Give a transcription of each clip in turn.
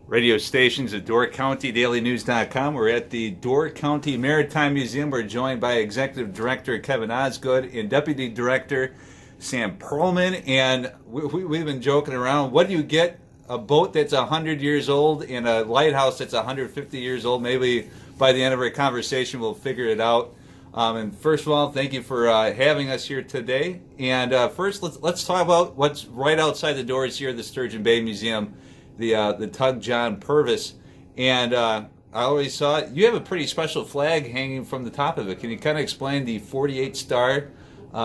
radio stations at Door County DailyNews.com. We're at the Door County Maritime Museum. We're joined by Executive Director Kevin Osgood and Deputy Director Sam Perlman. And we've been joking around. What do you get? A boat that's 100 years old and a lighthouse that's 150 years old? Maybe by the end of our conversation we'll figure it out. And first of all, thank you for having us here today. And first, let's talk about what's right outside the doors here at the Sturgeon Bay Museum, the Tug John Purves. And I always saw you have a pretty special flag hanging from the top of it. Can you kind of explain the 48-star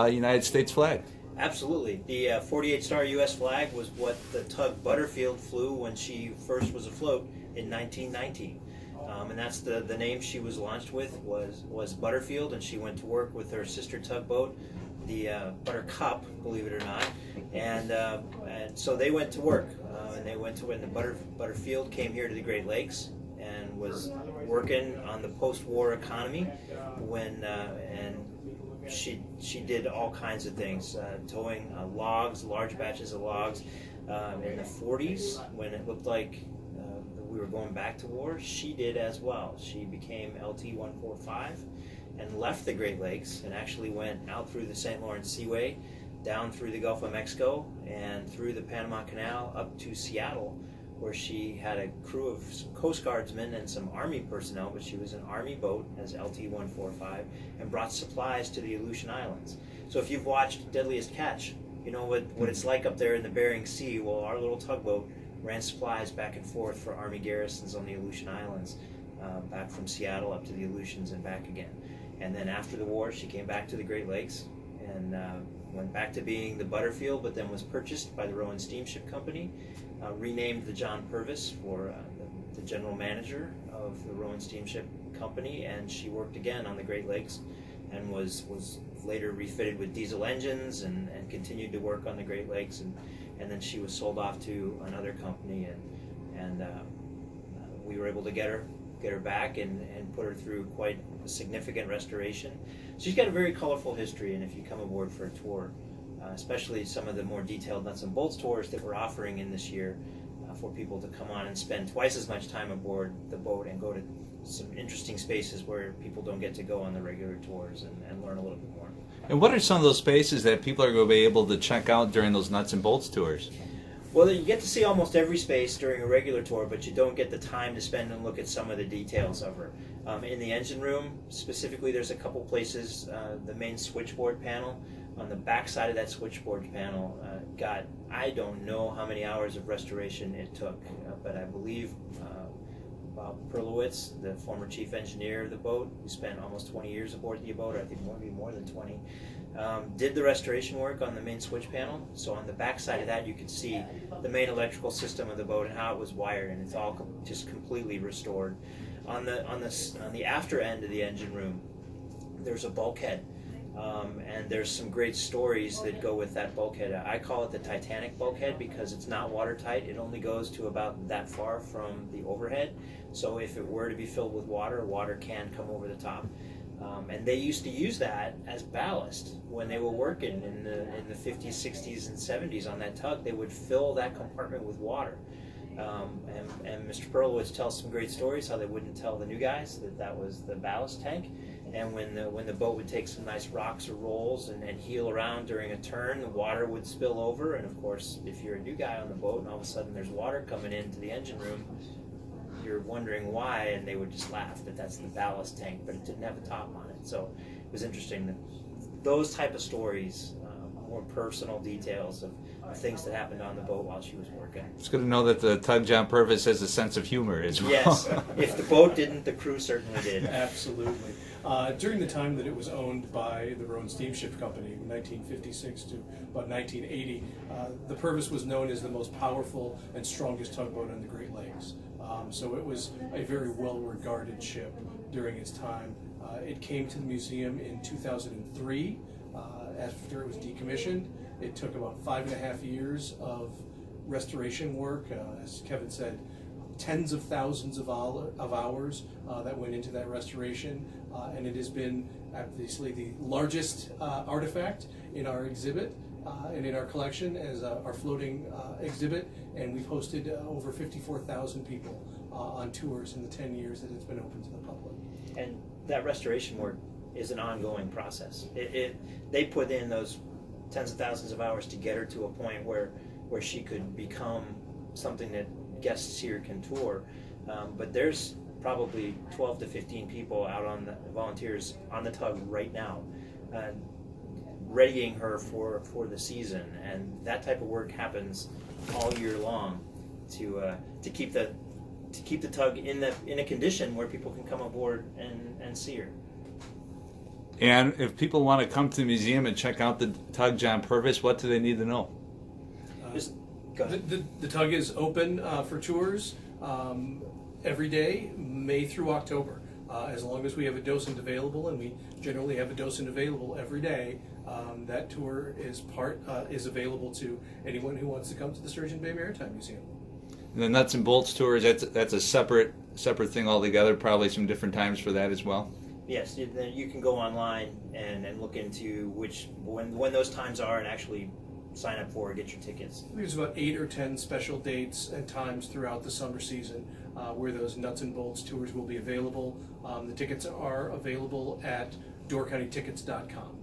United States flag? Absolutely. The 48-star U.S. flag was what the tug Butterfield flew when she first was afloat in 1919. And that's the name she was launched with was Butterfield, and she went to work with her sister tugboat, the Buttercup, believe it or not. And so they went to work, and the Butterfield came here to the Great Lakes and was working on the post-war economy and she did all kinds of things, towing logs, large batches of logs. In the 40s, when it looked like we were going back to war, she did as well. She became LT-145 and left the Great Lakes and actually went out through the St. Lawrence Seaway, down through the Gulf of Mexico, and through the Panama Canal up to Seattle, where she had a crew of some Coast Guardsmen and some Army personnel, but she was an Army boat as LT-145 and brought supplies to the Aleutian Islands. So if you've watched Deadliest Catch, you know what it's like up there in the Bering Sea. Well, our little tugboat ran supplies back and forth for Army garrisons on the Aleutian Islands, back from Seattle up to the Aleutians and back again. And then after the war, she came back to the Great Lakes and went back to being the Butterfield, but then was purchased by the Rowan Steamship Company, renamed the John Purves for the general manager of the Rowan Steamship Company, and she worked again on the Great Lakes and was later refitted with diesel engines and continued to work on the Great Lakes, and then she was sold off to another company, and we were able to get her back and put her through quite a significant restoration. She's got a very colorful history, and if you come aboard for a tour, especially some of the more detailed nuts and bolts tours that we're offering in this year, for people to come on and spend twice as much time aboard the boat and go to some interesting spaces where people don't get to go on the regular tours and learn a little bit more. And what are some of those spaces that people are going to be able to check out during those nuts and bolts tours? Well, you get to see almost every space during a regular tour, but you don't get the time to spend and look at some of the details of her. In the engine room, specifically, there's a couple places. The main switchboard panel, on the back side of that switchboard panel, got, I don't know how many hours of restoration it took, but I believe Bob Perlowitz, the former chief engineer of the boat, who spent almost 20 years aboard the boat, or I think maybe more than 20, did the restoration work on the main switch panel. So on the back side of that, you could see the main electrical system of the boat and how it was wired, and it's all just completely restored. On the after end of the engine room, there's a bulkhead, and there's some great stories that go with that bulkhead. I call it the Titanic bulkhead because it's not watertight. It only goes to about that far from the overhead. So if it were to be filled with water, water can come over the top. And they used to use that as ballast when they were working in the 50s, 60s, and 70s on that tug. They would fill that compartment with water. And Mr. Perlowitz tells some great stories how they wouldn't tell the new guys that was the ballast tank. And when the boat would take some nice rocks or rolls and heel around during a turn, the water would spill over. And of course, if you're a new guy on the boat and all of a sudden there's water coming into the engine room, you're wondering why, and they would just laugh that that's the ballast tank, but it didn't have a top on it. So it was interesting that those type of stories, more personal details of things that happened on the boat while she was working. It's good to know that the Tug John Purves has a sense of humor as well. Yes, if the boat didn't, the crew certainly did. Absolutely. During the time that it was owned by the Rowan Steamship Company, 1956 to about 1980, the Purves was known as the most powerful and strongest tugboat on the Great Lakes. So it was a very well-regarded ship during its time. It came to the museum in 2003 after it was decommissioned. It took about 5.5 years of restoration work. As Kevin said, tens of thousands of hours that went into that restoration, and it has been obviously the largest artifact in our exhibit and in our collection as our floating exhibit and we've hosted over 54,000 people on tours in the 10 years that it's been open to the public. And that restoration work is an ongoing process. They put in those tens of thousands of hours to get her to a point where she could become something that guests here can tour. But there's probably 12 to 15 people out on the volunteers on the tug right now, readying her for the season. And that type of work happens all year long to keep the tug in a condition where people can come aboard and see her. And if people want to come to the museum and check out the Tug John Purves, what do they need to know? Just go ahead. The tug is open for tours every day, May through October. As long as we have a docent available, and we generally have a docent available every day, that tour is available to anyone who wants to come to the Sturgeon Bay Maritime Museum. And the nuts and bolts tours, that's a separate thing altogether, probably some different times for that as well. Yes, you can go online and look into when those times are and actually sign up for or get your tickets. There's about 8 or 10 special dates and times throughout the summer season where those nuts and bolts tours will be available. The tickets are available at doorcountytickets.com.